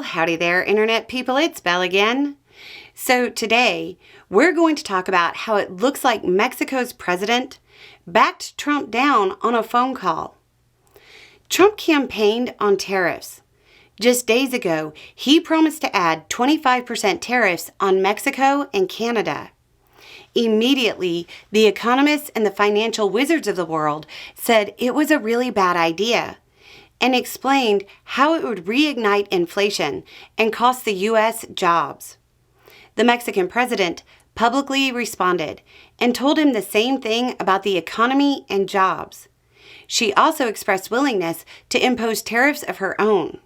Well, howdy there, Internet people. It's Belle again. So today, we're going to talk about how it looks like Mexico's president backed Trump down on a phone call. Trump campaigned on tariffs. Just days ago, he promised to add 25% tariffs on Mexico and Canada. Immediately, the economists and the financial wizards of the world said it was a really bad idea, and explained how it would reignite inflation and cost the U.S. jobs. The Mexican president publicly responded and told him the same thing about the economy and jobs. She also expressed willingness to impose tariffs of her own.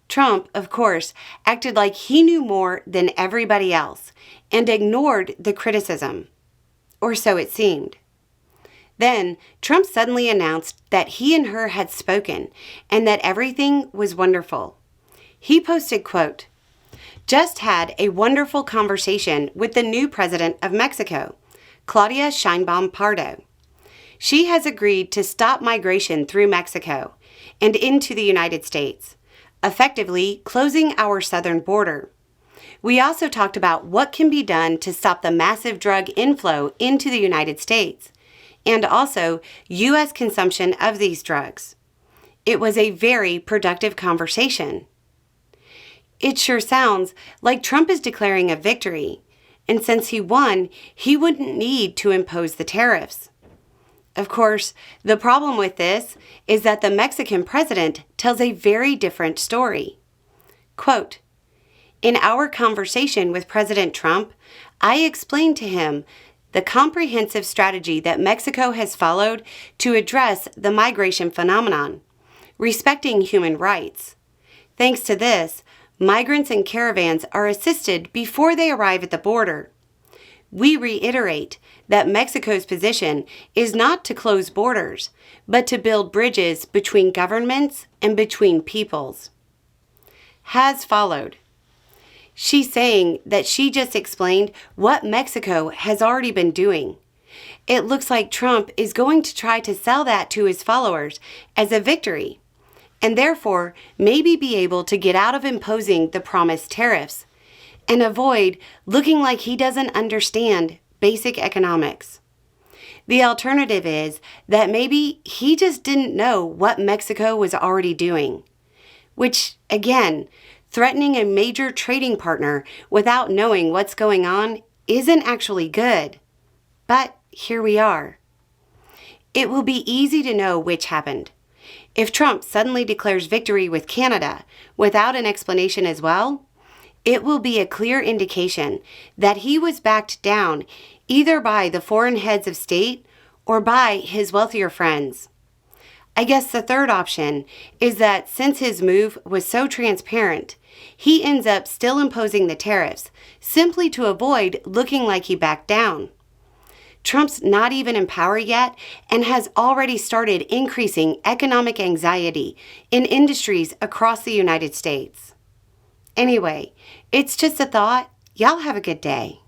Trump, of course, acted like he knew more than everybody else and ignored the criticism. Or so it seemed. Then, Trump suddenly announced that he and her had spoken and that everything was wonderful. He posted, quote, "Just had a wonderful conversation with the new president of Mexico, Claudia Sheinbaum Pardo. She has agreed to stop migration through Mexico and into the United States, effectively closing our southern border. We also talked about what can be done to stop the massive drug inflow into the United States, and also U.S. consumption of these drugs. It was a very productive conversation." It sure sounds like Trump is declaring a victory, and since he won, he wouldn't need to impose the tariffs. Of course, the problem with this is that the Mexican president tells a very different story. Quote, "In our conversation with President Trump, I explained to him the comprehensive strategy that Mexico has followed to address the migration phenomenon, respecting human rights. Thanks to this, migrants and caravans are assisted before they arrive at the border. We reiterate that Mexico's position is not to close borders, but to build bridges between governments and between peoples." Has followed. She's saying that she just explained what Mexico has already been doing. It looks like Trump is going to try to sell that to his followers as a victory, and therefore maybe be able to get out of imposing the promised tariffs and avoid looking like he doesn't understand basic economics. The alternative is that maybe he just didn't know what Mexico was already doing, which, again, threatening a major trading partner without knowing what's going on isn't actually good. But here we are. It will be easy to know which happened. If Trump suddenly declares victory with Canada without an explanation as well, it will be a clear indication that he was backed down either by the foreign heads of state or by his wealthier friends. I guess the third option is that since his move was so transparent, he ends up still imposing the tariffs simply to avoid looking like he backed down. Trump's not even in power yet and has already started increasing economic anxiety in industries across the United States. Anyway, it's just a thought. Y'all have a good day.